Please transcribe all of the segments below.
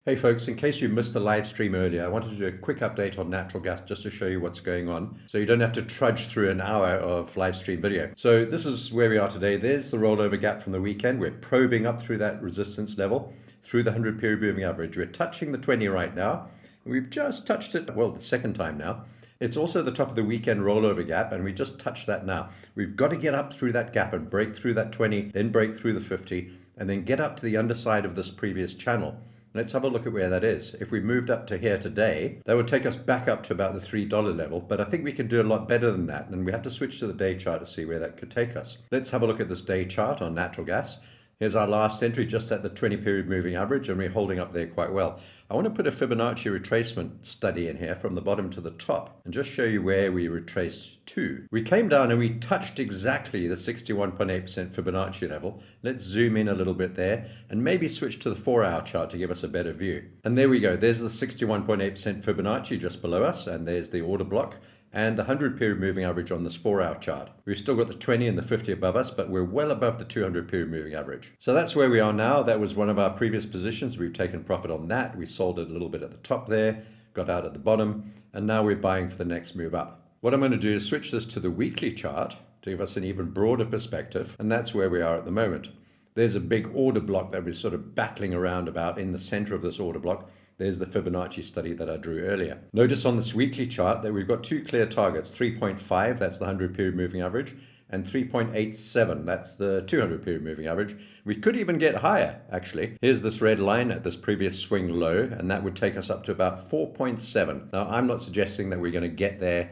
Hey folks, in case you missed the live stream earlier, I wanted to do a quick update on natural gas just to show you what's going on, so you don't have to trudge through an hour of live stream video. So this is where we are today. There's the rollover gap from the weekend. We're probing up through that resistance level, through the 100 period moving average. We're touching the 20 right now. We've just touched it, well, the second time now. It's also the top of the weekend rollover gap, and we just touched that now. We've got to get up through that gap and break through that 20, then break through the 50, and then get up to the underside of this previous channel. Let's have a look at where that is. If we moved up to here today, that would take us back up to about the $3 level, but I think we can do a lot better than that, and we have to switch to the day chart to see where that could take us. Let's have a look at this day chart on natural gas. Here's our last entry just at the 20 period moving average, and we're holding up there quite well. I want to put a Fibonacci retracement study in here from the bottom to the top and just show you where we retraced to. We came down and we touched exactly the 61.8% Fibonacci level. Let's zoom in a little bit there and maybe switch to the 4-hour chart to give us a better view. And there we go. There's the 61.8% Fibonacci just below us, and there's the order block and the 100 period moving average on this 4-hour chart. We've still got the 20 and the 50 above us, but we're well above the 200 period moving average. So that's where we are now. That was one of our previous positions. We've taken profit on that. We sold it a little bit at the top there, got out at the bottom, and now we're buying for the next move up. What I'm going to do is switch this to the weekly chart to give us an even broader perspective, and that's where we are at the moment. There's a big order block that we're sort of battling around about in the center of this order block. There's the Fibonacci study that I drew earlier. Notice on this weekly chart that we've got two clear targets, 3.5, that's the 100 period moving average, and 3.87, that's the 200 period moving average. We could even get higher, actually. Here's this red line at this previous swing low, and that would take us up to about 4.7. Now, I'm not suggesting that we're going to get there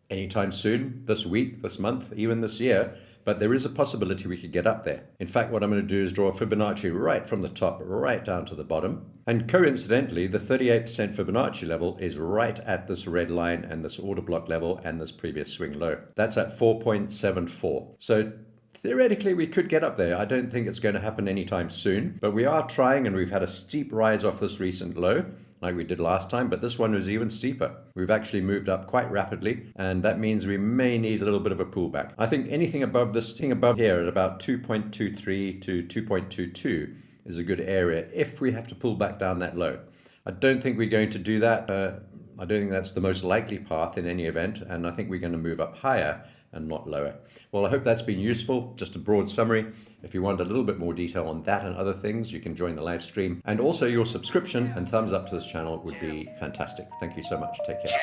anytime soon, this week, this month, even this year, but there is a possibility we could get up there. In fact, what I'm going to do is draw a Fibonacci right from the top, right down to the bottom. And coincidentally, the 38% Fibonacci level is right at this red line and this order block level and this previous swing low. That's at 4.74. So theoretically, we could get up there. I don't think it's going to happen anytime soon, but we are trying, and we've had a steep rise off this recent low, like we did last time, but this one was even steeper. We've actually moved up quite rapidly, and that means we may need a little bit of a pullback. I think anything above this thing above here at about 2.23 to 2.22 is a good area if we have to pull back down that low. I don't think we're going to do that. I don't think that's the most likely path in any event, and I think we're going to move up higher and not lower. Well, I hope that's been useful. Just a broad summary. If you want a little bit more detail on that and other things, you can join the live stream. And also your subscription and thumbs up to this channel would be fantastic. Thank you so much. Take care.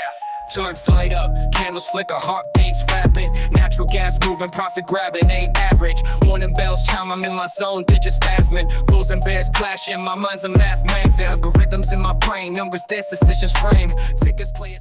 Charts light up, candles flicker, heartbeats rapping. Natural gas moving, profit grabbing, ain't average. Warning bells chime, I'm in my zone, digits spasming. Bulls and bears clashing, my mind's a math man. The algorithms in my brain, numbers, dance, decisions frame. Tickets, players.